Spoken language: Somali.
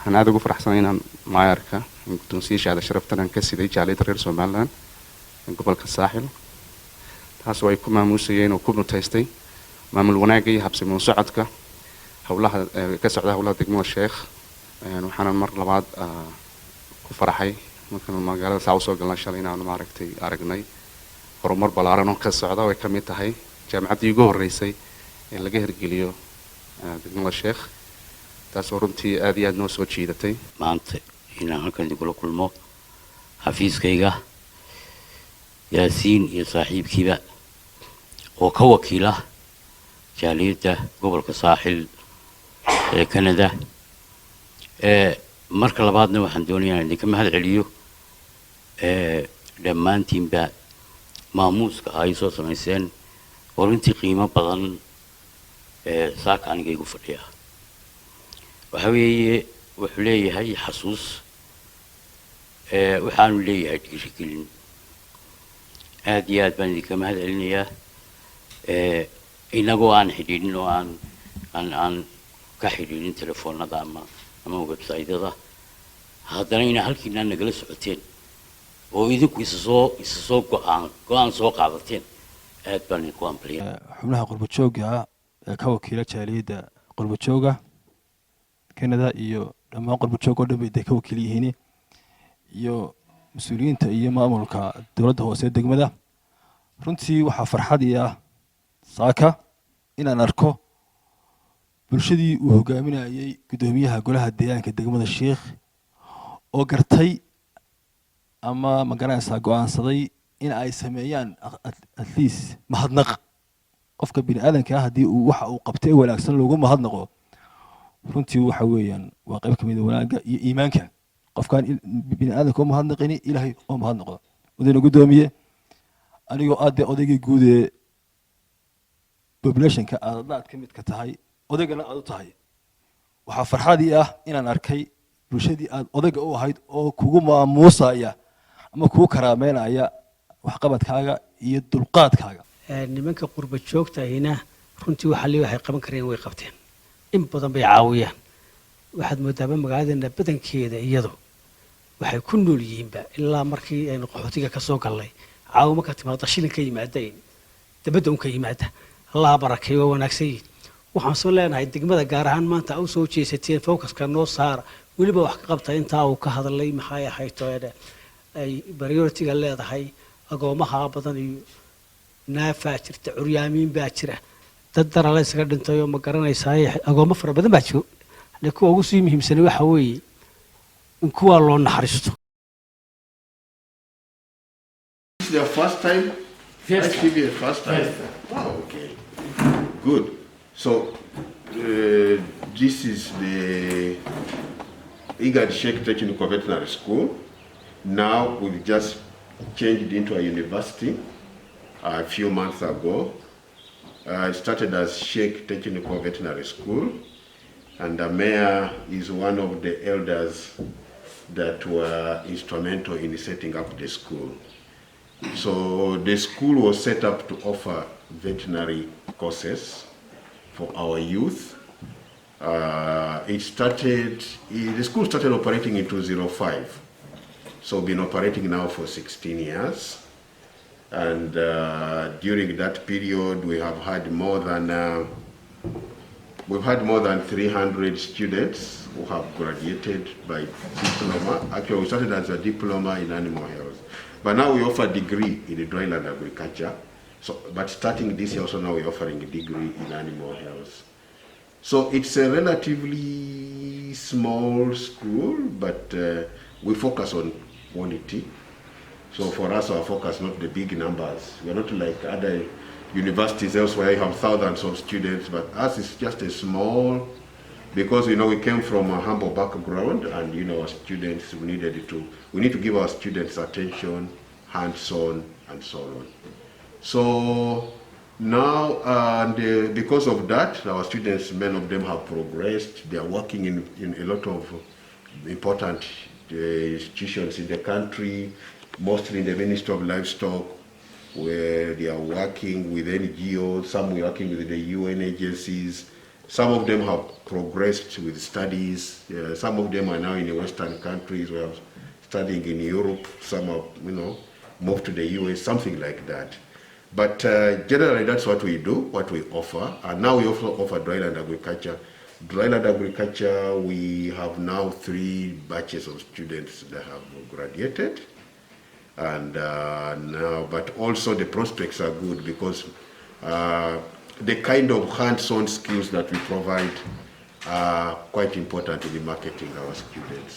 waxaan aad ugu faraxsanahay inaan maayarka guddoonsiyaasha sharaftan ka siday jaaliyadda reer Somaliland gobolka saaxil taas oo ay ku maamuusayeen oo ku mutaystay maamul wanaagga iyo habsami u socodka hawlaha ka socda hawlaha degmada Sheekh waxaan mar labaad ku faraxay markaan magaalada Saaw soo galnay shalay inaan maaragtay aragnay horumar ballaaran oo ka socda oo ka mid tahay jaamacadii ugu horeysay ee laga hirgeliyo degmada Sheekh taas oo runtii aad iyo aad noo soo jiidatay maanta inaan halkan kula kulmo xafiiskayga yaasiin iyo saaxiibkiiba oo ka wakiila jaaliyadda gobolka saaxil ee Canada marka labaadna waxaan doonayaa inaan idinka mahad celiyo dhammaantiinba maamuuska ay soo samayseen oo runtii qiimo badan saaka aniga igu fadhiya waxa weeye wuxuu leeyahay xasuus waxaanu leeyahay dhiirigelin aad iyo aad baan idinka mahad celinayaa inagoo aan xidhiidhin oo aan ka xidhiidhin telefoonada ama website-yada haddana inaa halkiinaa nagala socoteen oo idinku isa soo go-aan soo qaadateen aad baan idinku ambaliyay xubnaha qurbajooga ee ka wakiila jaaliyadda qurbajooga Canada iyo dhammaan qurbajooga oo dhan bay ka wakiil yihiin iyo mas'uuliyiinta iyo maamulka dowladda hoose degmada runtii waxa farxad ah saaka inaan arko bulshadii uu hogaaminayay gudoomiyaha golaha deegaanka degmada Sheekh oo gartay ama magaranaysa go'aansaday in ay sameeyaan at least mahadnaq qofka bini'aadanka hadii uu waxa uu qabtay wanaagsan loogu mahadnaqo runtii waxa weeyaan waa qayb kamid ah wanaagga iyo iimaanka qofkan bini'aadanka oo mahadnaqini ilaahay oo mahadnaqo wadana gudoomiye anigoo aad odaygii guud ee population-ka aad ka mid ka tahay odaygana aad u tahay waxa farxadii ah inaan arkay bulshadii aad odayga u ahayd oo kugu maamuusaya ama kugu karaameynaya waxqabadkaaga iyo dulqaadkaaga nimanka qurba joogtayna runtii waxa leeyahay qaban kareen way qabteen in badan bay caawiyaan waxaad moodaa magaalada badankeeda iyadoo waxay ku nool yihiinba ilaa markii ay qaxootiga ka soo galay caawimo ka timaado shilinka yimaadeen dabada un ka yimaada Allah barakeeyo wanaagsan waxaan soo leenahay degmada gaar ahaan maanta u soo jeesateen focuska noo saar waliba wax ka qabta inta uu ka hadlay maxay ahayd ay priority-ga leedahay agoomaha badan iyo naafa jirta curyaamiin baa jira dad daral isaga dhintay oo ma garanaysaa agoomo fara badan baa jiro kuwa ugu sii muhiimsan waxa weeye in kuwa loo naxariisto The first time? First time. Oh, okay. Good. So, this is the Igad Sheikh Technical Veterinary School. Now we've just changed into a university a few months ago. It started as Sheikh Technical Veterinary School, and the mayor is one of the elders that were instrumental in setting up the school. So the school was set up to offer veterinary courses for our youth. The school started operating in 2005. So we've been operating now for 16 years. And during that period, we have had more than 300 students who have graduated by diploma. Actually, we started as a diploma in animal health. But now we offer a degree in dryland agriculture. But starting this year also now we're offering a degree in animal health. So it's a relatively small school, but we focus on quality. So for us, our focus not the big numbers. We're not like other universities elsewhere, you have thousands of students, but us is just a small, because we came from a humble background, and our students, we need to give our students attention, hands-on, and so on. So now, because of that, our students, many of them have progressed. They are working in a lot of important institutions in the country, mostly in the Ministry of Livestock, where they are working with NGOs, some working with the UN agencies, Some of them have progressed with studies. Some of them are now in the Western countries. We are studying in Europe. Some have, moved to the US, something like that. But generally, that's what we do, what we offer. And now we also offer dryland agriculture. Dryland agriculture, we have now 3 batches of students that have graduated. And now, but also the prospects are good because the kind of hands-on skills that we provide are quite important in the marketing our students.